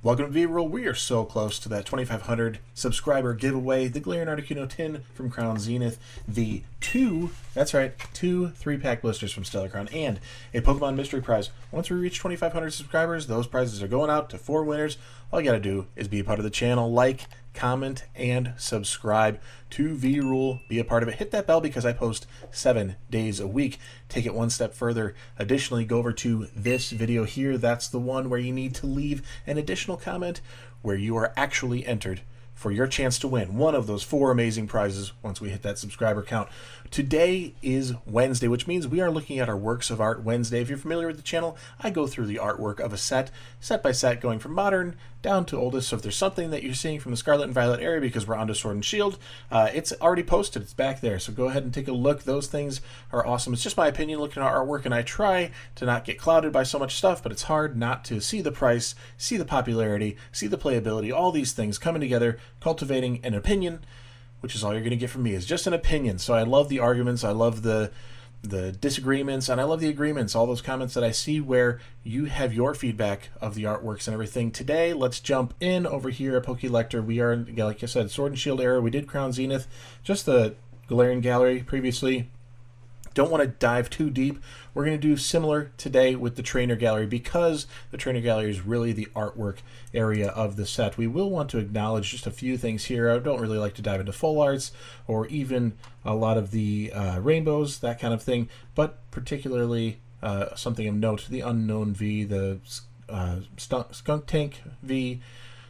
Welcome to V-Roll. We are so close to that 2,500 subscriber giveaway. The Galarian Articuno tin from Crown Zenith, the two 3-pack blisters from Stellar Crown, and a Pokemon Mystery Prize. Once we reach 2,500 subscribers, those prizes are going out to 4 winners. All you gotta do is be a part of the channel, like, comment, and subscribe to V-Rule. Be a part of it. Hit that bell because I post 7 days a week. Take it one step further. Additionally, go over to this video here. That's the one where you need to leave an additional comment where you are actually entered for your chance to win one of those 4 amazing prizes once we hit that subscriber count. Today is Wednesday, which means we are looking at our Works of Art Wednesday. If you're familiar with the channel, I go through the artwork of a set by set, going from modern down to oldest. So if there's something that you're seeing from the Scarlet and Violet area, because we're onto Sword and Shield, it's already posted. It's back there. So go ahead and take a look. Those things are awesome. It's just my opinion looking at our artwork, and I try to not get clouded by so much stuff, but it's hard not to see the price, see the popularity, see the playability, all these things coming together, cultivating an opinion, which is all you're going to get from me, is just an opinion. So I love the arguments, I love the disagreements, and I love the agreements, all those comments that I see where you have your feedback of the artworks and everything. Today, let's jump in over here at Pokelector. We are, like I said, Sword and Shield era. We did Crown Zenith, just the Galarian Gallery previously. Don't want to dive too deep. We're going to do similar today with the Trainer Gallery because the Trainer Gallery is really the artwork area of the set. We will want to acknowledge just a few things here. I don't really like to dive into full arts or even a lot of the rainbows, that kind of thing, but particularly something of note, the Unknown V, the Skunk Tank V,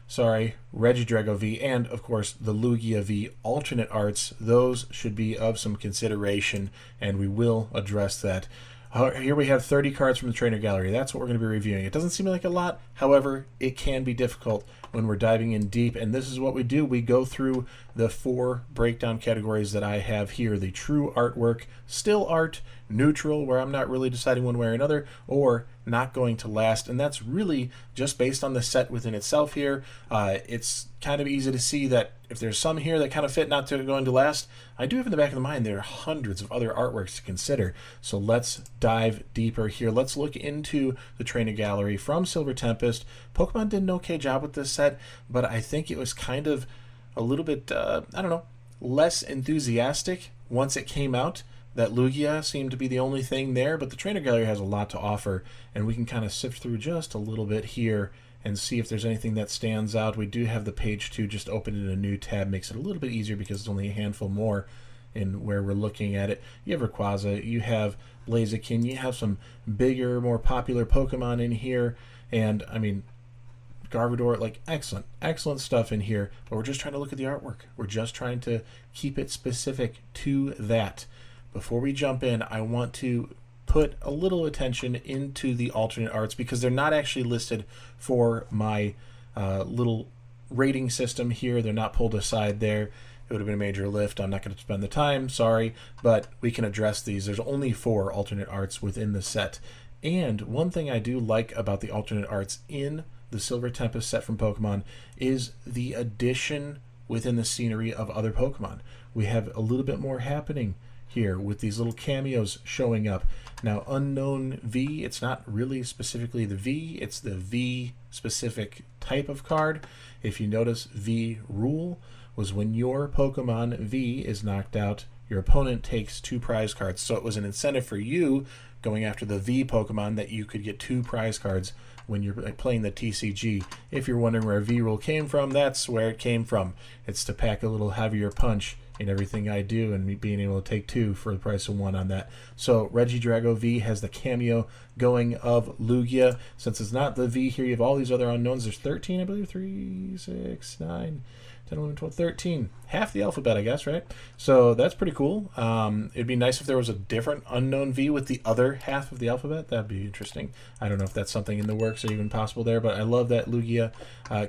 Regidrago V, and of course the Lugia V alternate arts. Those should be of some consideration, and we will address that. Here we have 30 cards from the Trainer Gallery. That's what we're going to be reviewing. It doesn't seem like a lot, however, it can be difficult when we're diving in deep, and this is what we do. We go through the 4 breakdown categories that I have here: the true artwork, still art, neutral, where I'm not really deciding one way or another, or not going to last. And that's really just based on the set within itself here. It's kind of easy to see that if there's some here that kind of fit not to going to last, I do have in the back of the mind there are hundreds of other artworks to consider. So let's dive deeper here. Let's look into the Trainer Gallery from Silver Tempest. Pokemon did an okay job with this set, but I think it was kind of a little bit, less enthusiastic once it came out. That Lugia seemed to be the only thing there, but the Trainer Gallery has a lot to offer, and we can kind of sift through just a little bit here and see if there's anything that stands out. We do have the page 2 just open in a new tab, makes it a little bit easier because it's only a handful more in where we're looking at it. You have Rayquaza, you have Blaziken, you have some bigger, more popular Pokemon in here, and I mean, Gardevoir, like excellent stuff in here, but we're just trying to look at the artwork. We're just trying to keep it specific to that. Before we jump in, I want to put a little attention into the alternate arts because they're not actually listed for my little rating system here. They're not pulled aside there. It would have been a major lift. I'm not going to spend the time, sorry, but we can address these. There's only 4 alternate arts within the set. And one thing I do like about the alternate arts in the Silver Tempest set from Pokemon is the addition within the scenery of other Pokemon. We have a little bit more happening here with these little cameos showing up. Now, Unknown V, it's not really specifically the V, it's the V specific type of card. If you notice, V rule was when your Pokemon V is knocked out, your opponent takes 2 prize cards. So it was an incentive for you going after the V Pokemon that you could get 2 prize cards when you're playing the TCG. If you're wondering where V rule came from, that's where it came from. It's to pack a little heavier punch in everything I do, and me being able to take 2 for the price of 1 on that. So Regidrago V has the cameo going of Lugia. Since it's not the V here, you have all these other unknowns. There's 13, I believe, 3, 6, 9, 10, 11, 12, 13. Half the alphabet, I guess, right? So that's pretty cool. It'd be nice if there was a different Unknown V with the other half of the alphabet. That'd be interesting. I don't know if that's something in the works or even possible there, but I love that Lugia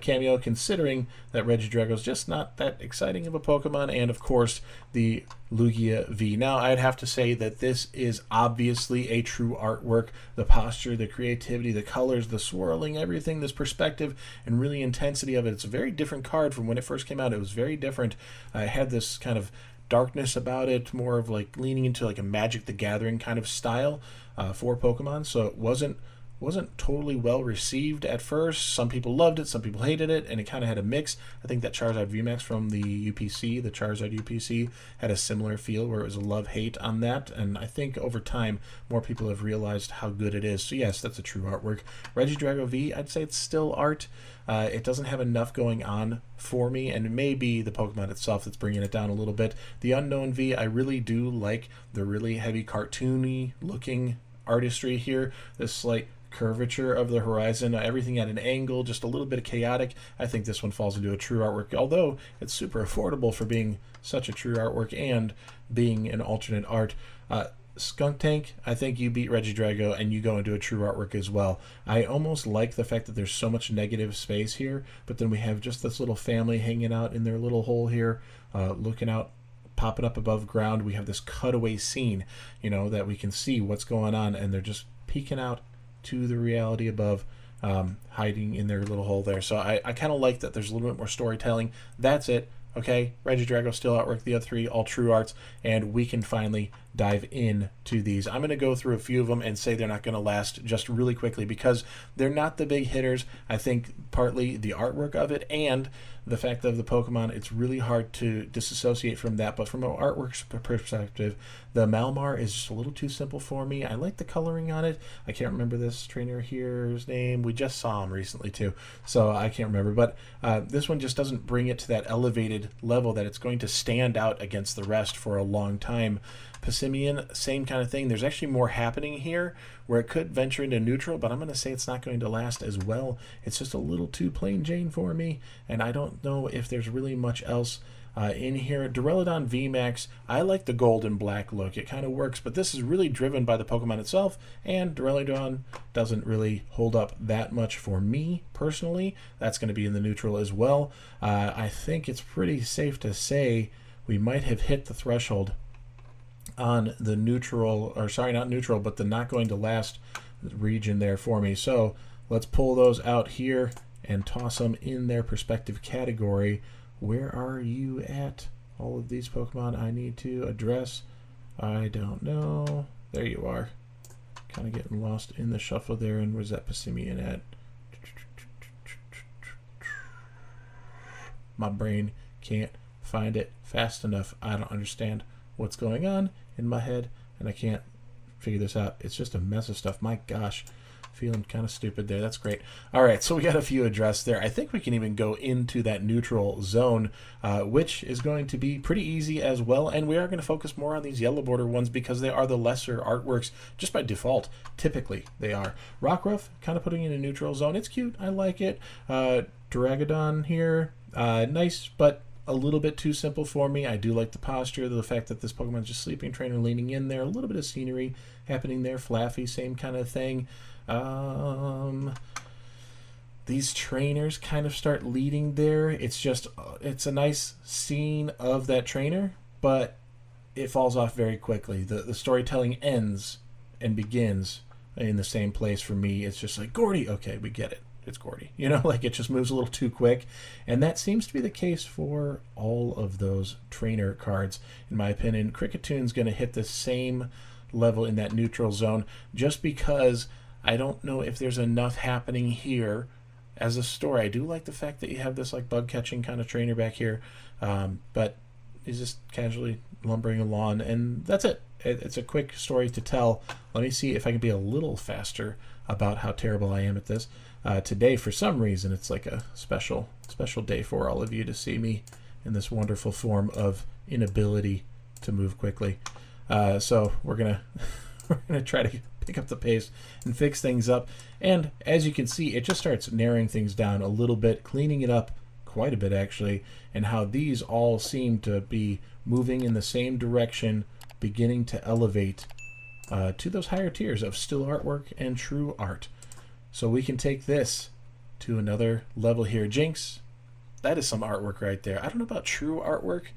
cameo, considering that Regidrago's just not that exciting of a Pokemon, and of course the Lugia V. Now, I'd have to say that this is obviously a true artwork. The posture, the creativity, the colors, the swirling, everything, this perspective and really intensity of it. It's a very different card from when it first came out. It was very different. I had this kind of darkness about it, more of like leaning into like a Magic the Gathering kind of style for Pokemon. So it wasn't wasn't totally well received at first. Some people loved it, some people hated it, and it kind of had a mix. I think that Charizard VMAX from the UPC, the Charizard UPC, had a similar feel where it was a love-hate on that, and I think over time more people have realized how good it is. So yes, that's a true artwork. Regidrago V, I'd say it's still art. It doesn't have enough going on for me, and it may be the Pokemon itself that's bringing it down a little bit. The Unknown V, I really do like the really heavy cartoony looking artistry here. This slight curvature of the horizon, everything at an angle, just a little bit of chaotic. I think this one falls into a true artwork, although it's super affordable for being such a true artwork and being an alternate art. Skunk Tank, I think you beat Regidrago and you go into a true artwork as well. I almost like the fact that there's so much negative space here, but then we have just this little family hanging out in their little hole here, looking out, popping up above ground. We have this cutaway scene, you know, that we can see what's going on, and they're just peeking out to the reality above, hiding in their little hole there. So I kind of like that there's a little bit more storytelling. That's it. Okay, Regidrago still artwork, the other three all true arts, and we can finally dive in to these. I'm going to go through a few of them and say they're not going to last just really quickly because they're not the big hitters. I think partly the artwork of it and the fact of the Pokemon, it's really hard to disassociate from that. But from an artwork perspective, the Malamar is just a little too simple for me. I like the coloring on it. I can't remember this trainer here's name. We just saw him recently too, so I can't remember. But this one just doesn't bring it to that elevated level that it's going to stand out against the rest for a long time. Passimian, same kind of thing. There's actually more happening here where it could venture into neutral, but I'm going to say it's not going to last as well. It's just a little too plain Jane for me, and I don't know if there's really much else in here. Duraludon VMAX, I like the gold and black look. It kind of works, but this is really driven by the Pokemon itself, and Duraludon doesn't really hold up that much for me personally. That's going to be in the neutral as well. I think it's pretty safe to say we might have hit the threshold on the neutral, or sorry, not neutral, but the not going to last region there for me. So let's pull those out here and toss them in their respective category. Where are you at? All of these Pokemon I need to address. I don't know. There you are. Kind of getting lost in the shuffle there. And where's that Passimian at? My brain can't find it fast enough. I don't understand what's going on in my head, and I can't figure this out. It's just a mess of stuff. My gosh, feeling kind of stupid there. That's great. All right, so we got a few addressed there. I think we can even go into that neutral zone, which is going to be pretty easy as well, and we are going to focus more on these yellow border ones because they are the lesser artworks just by default. Typically they are. Rockruff, kind of putting in a neutral zone. It's cute. I like it. Dragodon here, nice, but a little bit too simple for me. I do like the posture, the fact that this Pokemon is just sleeping trainer leaning in there, a little bit of scenery happening there, Flaffy, same kind of thing. These trainers kind of start leading there. It's just, it's a nice scene of that trainer, but it falls off very quickly. The storytelling ends and begins in the same place for me. It's just like, Gordy, okay, we get it. It's Gordy, you know, like it just moves a little too quick, and that seems to be the case for all of those trainer cards, in my opinion. Crickettoon's going to hit the same level in that neutral zone, just because I don't know if there's enough happening here as a story. I do like the fact that you have this like bug catching kind of trainer back here, but he's just casually lumbering along, and that's it. It's a quick story to tell. Let me see if I can be a little faster about how terrible I am at this. Today, for some reason, it's like a special day for all of you to see me in this wonderful form of inability to move quickly. So we're gonna try to pick up the pace and fix things up. And as you can see, it just starts narrowing things down a little bit, cleaning it up quite a bit actually, and how these all seem to be moving in the same direction, beginning to elevate to those higher tiers of still artwork and true art. So we can take this to another level here. Jinx, that is some artwork right there. I don't know about true artwork.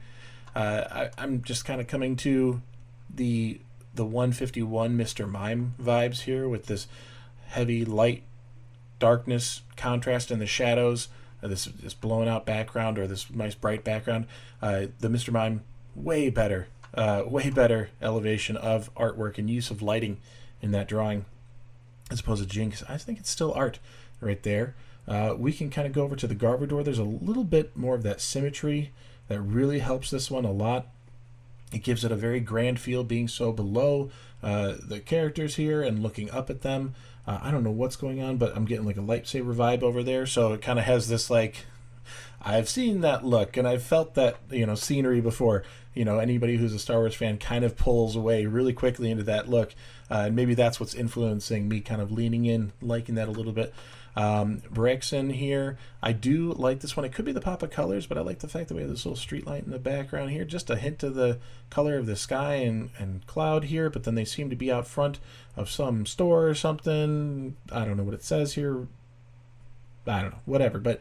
I'm just kind of coming to the 151 Mr. Mime vibes here with this heavy light, darkness, contrast in the shadows, this blown out background or this nice bright background. The Mr. Mime, way better elevation of artwork and use of lighting in that drawing. as opposed to Jinx. I think it's still art right there. We can kind of go over to the Garbodor. There's a little bit more of that symmetry that really helps this one a lot. It gives it a very grand feel being so below the characters here and looking up at them. I don't know what's going on, but I'm getting like a lightsaber vibe over there. So it kind of has this like, I've seen that look and I've felt that, scenery before. Anybody who's a Star Wars fan kind of pulls away really quickly into that look. And maybe that's what's influencing me kind of leaning in, liking that a little bit. Braixen here. I do like this one. It could be the pop of colors, but I like the fact that we have this little street light in the background here. Just a hint of the color of the sky and cloud here, but then they seem to be out front of some store or something. I don't know what it says here. I don't know, whatever. But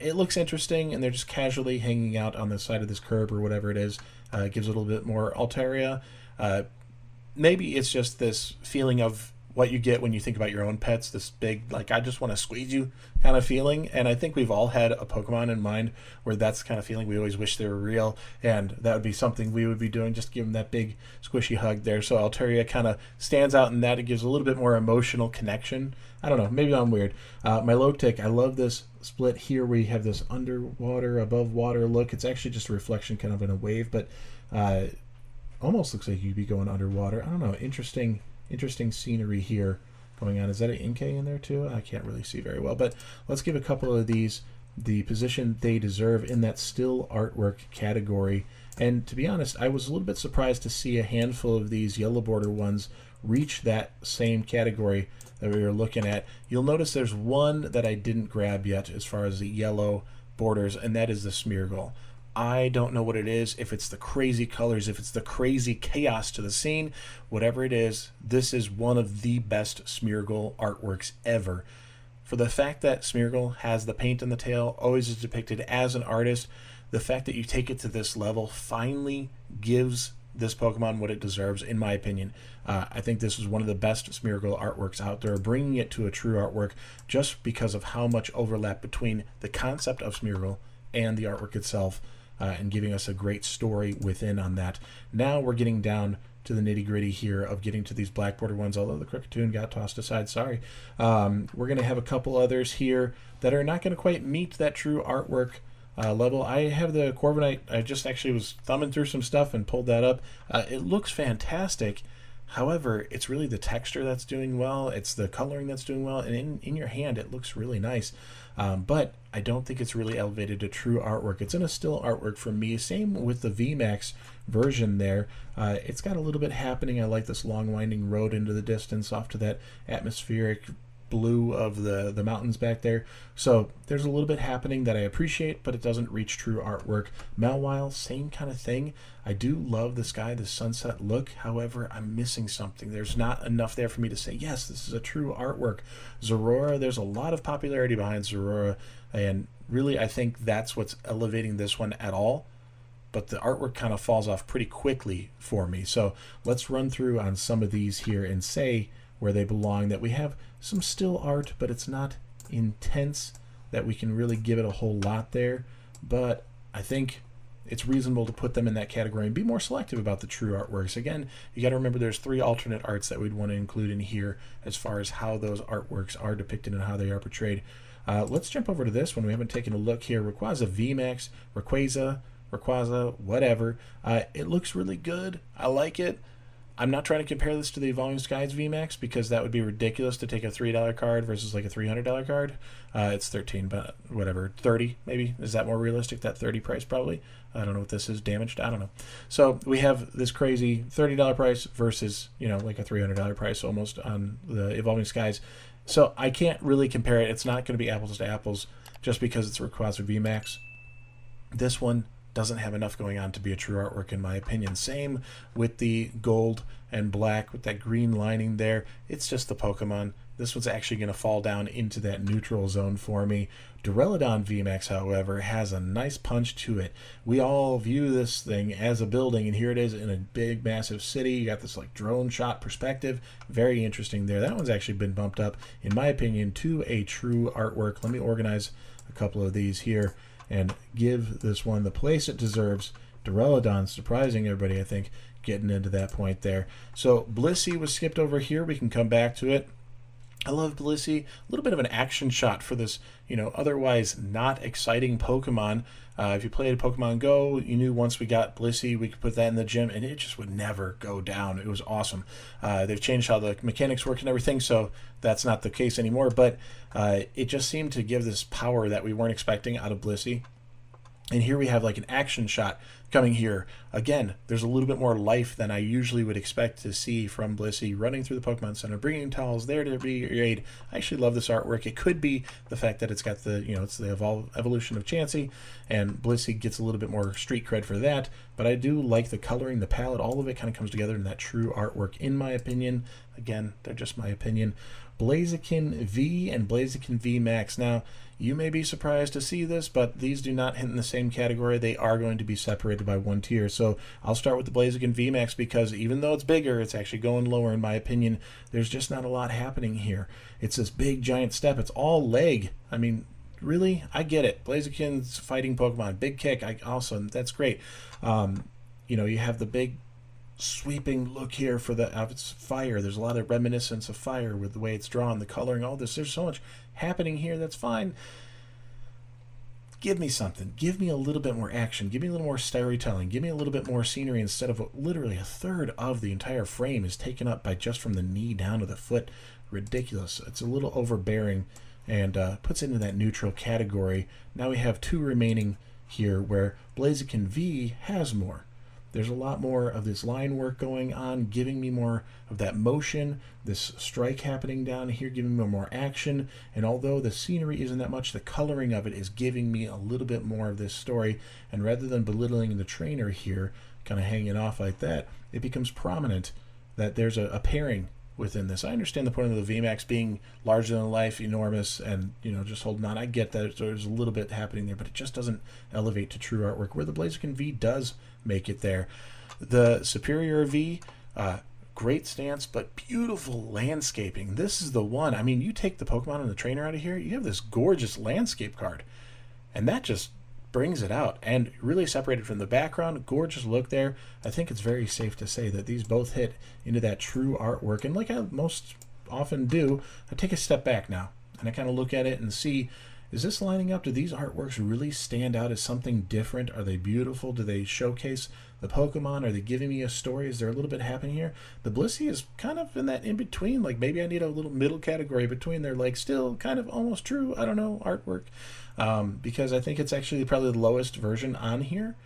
it looks interesting, and they're just casually hanging out on the side of this curb or whatever it is. It gives it a little bit more Altaria. Maybe it's just this feeling of what you get when you think about your own pets, this big, like, I just want to squeeze you kind of feeling. And I think we've all had a Pokemon in mind where that's the kind of feeling we always wish they were real, and that would be something we would be doing, just give them that big squishy hug there. So Altaria kind of stands out in that. It gives a little bit more emotional connection. I don't know, maybe I'm weird. Milotic, I love this split here where you have this underwater, above water look. It's actually just a reflection kind of in a wave, but almost looks like you'd be going underwater. I don't know, interesting scenery here going on. Is that an Inkay in there too? I can't really see very well, but let's give a couple of these the position they deserve in that still artwork category. And to be honest, I was a little bit surprised to see a handful of these yellow border ones reach that same category that we were looking at. You'll notice there's one that I didn't grab yet as far as the yellow borders, and that is the Smeargle. I don't know what it is, if it's the crazy colors, if it's the crazy chaos to the scene, whatever it is, this is one of the best Smeargle artworks ever. For the fact that Smeargle has the paint in the tail, always is depicted as an artist, the fact that you take it to this level finally gives this Pokemon what it deserves, in my opinion. I think this is one of the best Smeargle artworks out there, bringing it to a true artwork just because of how much overlap between the concept of Smeargle and the artwork itself. And giving us a great story within on that. Now we're getting down to the nitty-gritty here of getting to these black border ones, although the Kricketune got tossed aside, sorry. We're going to have a couple others here that are not going to quite meet that true artwork level. I have the Corviknight. I just actually was thumbing through some stuff and pulled that up. It looks fantastic. However, it's really the texture that's doing well. It's the coloring that's doing well. And in your hand, it looks really nice. But I don't think it's really elevated to true artwork. It's in a still artwork for me. Same with the VMAX version there. It's got a little bit happening. I like this long winding road into the distance off to that atmospheric blue of the mountains back there. So there's a little bit happening that I appreciate, but it doesn't reach true artwork. Mawile, same kind of thing. I do love the sky, the sunset look. However, I'm missing something. There's not enough there for me to say, yes, this is a true artwork. Zorora, there's a lot of popularity behind Zorora, and really I think that's what's elevating this one at all. But the artwork kind of falls off pretty quickly for me. So let's run through on some of these here and say where they belong, that we have some still art, but it's not intense that we can really give it a whole lot there. But I think it's reasonable to put them in that category and be more selective about the true artworks. Again, you got to remember there's 3 alternate arts that we'd want to include in here as far as how those artworks are depicted and how they are portrayed. Let's jump over to this one. We haven't taken a look here. Rayquaza VMAX, Rayquaza, whatever. It looks really good. I like it. I'm not trying to compare this to the Evolving Skies VMAX because that would be ridiculous to take a $3 card versus like a $300 card. It's 13, but whatever, 30 maybe. Is that more realistic? That 30 price probably. I don't know what this is, damaged. I don't know. So we have this crazy $30 price versus like a $300 price almost on the Evolving Skies. So I can't really compare it. It's not going to be apples to apples just because it's Rayquaza VMAX. This one doesn't have enough going on to be a true artwork in my opinion. Same with the gold and black with that green lining there. It's just the Pokemon. This one's actually going to fall down into that neutral zone for me. Duraludon VMAX, however, has a nice punch to it. We all view this thing as a building, and here it is in a big, massive city. You got this like drone shot perspective. Very interesting there. That one's actually been bumped up, in my opinion, to a true artwork. Let me organize a couple of these here and give this one the place it deserves. Duraludon, surprising everybody, I think, getting into that point there. So Blissey was skipped over here. We can come back to it. I love Blissey. A little bit of an action shot for this, otherwise not exciting Pokemon. If you played Pokemon Go, you knew once we got Blissey, we could put that in the gym, and it just would never go down. It was awesome. They've changed how the mechanics work and everything, so that's not the case anymore. But it just seemed to give this power that we weren't expecting out of Blissey. And here we have like an action shot coming here. Again, there's a little bit more life than I usually would expect to see from Blissey, running through the Pokemon Center, bringing towels there to be your aid. I actually love this artwork. It could be the fact that it's got the, it's the evolution of Chansey, and Blissey gets a little bit more street cred for that. But I do like the coloring, the palette, all of it kind of comes together in that true artwork, in my opinion. Again, they're just my opinion. Blaziken V and Blaziken V Max. Now, you may be surprised to see this, but these do not hit in the same category. They are going to be separated by one tier. So I'll start with the Blaziken V Max because even though it's bigger, it's actually going lower in my opinion. There's just not a lot happening here. It's this big giant step. It's all leg. I mean, really? I get it. Blaziken's fighting Pokemon. Big kick. Awesome. That's great. You have the big sweeping look here for it's fire. There's a lot of reminiscence of fire with the way it's drawn, the coloring, all this. There's so much happening here. That's fine. Give me something. Give me a little bit more action. Give me a little more storytelling. Give me a little bit more scenery instead of literally a third of the entire frame is taken up by just from the knee down to the foot. Ridiculous. It's a little overbearing and puts it into that neutral category. Now we have two remaining here where Blaziken V has more. There's a lot more of this line work going on, giving me more of that motion, this strike happening down here, giving me more action. And although the scenery isn't that much, the coloring of it is giving me a little bit more of this story. And rather than belittling the trainer here, kind of hanging off like that, it becomes prominent that there's a pairing within this. I understand the point of the VMAX being larger than life, enormous, and just holding on. I get that there's a little bit happening there, but it just doesn't elevate to true artwork, where the Blaziken V does make it there. The Superior V, great stance, but beautiful landscaping. This is the one. I mean, you take the Pokemon and the trainer out of here, you have this gorgeous landscape card, and that just brings it out and really separated from the background. Gorgeous look there. I think it's very safe to say that these both hit into that true artwork, and like I most often do, I take a step back now and I kind of look at it and see, is this lining up? Do these artworks really stand out as something different? Are they beautiful? Do they showcase the Pokemon? Are they giving me a story? Is there a little bit happening here? The Blissey is kind of in that in-between. Like maybe I need a little middle category between there, like still kind of almost true, I don't know, artwork. Because I think it's actually probably the lowest version on here.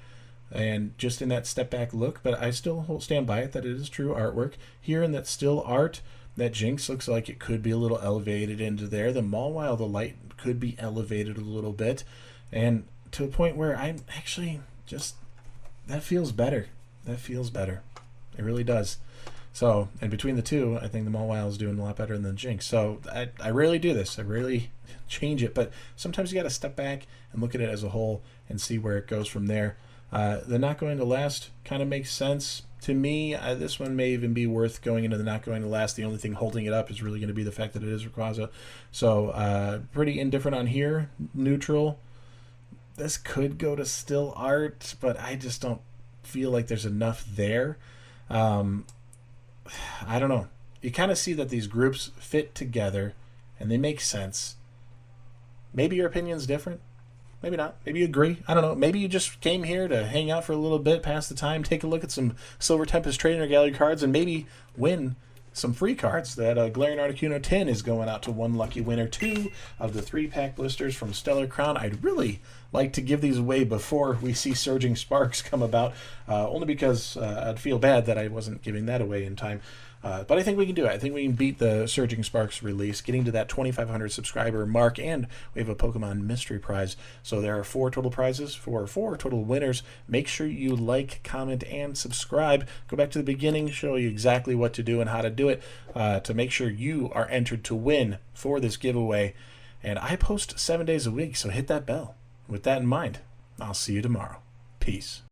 And just in that step back look, but I still stand by it that it is true artwork. Here in that still art, that Jinx looks like it could be a little elevated into there. The Mawile, the light could be elevated a little bit, and to a point where I'm actually just, that feels better. That feels better. It really does. So, and between the two, I think the Mawile is doing a lot better than the Jinx. So I rarely do this. I rarely change it, but sometimes you got to step back and look at it as a whole and see where it goes from there. The Not Going to Last kind of makes sense to me. This one may even be worth going into the Not Going to Last. The only thing holding it up is really going to be the fact that it is Rayquaza. So pretty indifferent on here. Neutral. This could go to still art, but I just don't feel like there's enough there. I don't know. You kind of see that these groups fit together and they make sense. Maybe your opinion's different. Maybe not. Maybe you agree. I don't know. Maybe you just came here to hang out for a little bit, pass the time, take a look at some Silver Tempest Trainer Gallery cards, and maybe win some free cards. That Glaring Articuno 10 is going out to one lucky winner. 2 of the 3-pack blisters from Stellar Crown. I'd really like to give these away before we see Surging Sparks come about, only because I'd feel bad that I wasn't giving that away in time. But I think we can do it. I think we can beat the Surging Sparks release, getting to that 2,500 subscriber mark, and we have a Pokemon mystery prize. So there are 4 total prizes for 4 total winners. Make sure you like, comment, and subscribe. Go back to the beginning, show you exactly what to do and how to do it to make sure you are entered to win for this giveaway. And I post 7 days a week, so hit that bell. With that in mind, I'll see you tomorrow. Peace.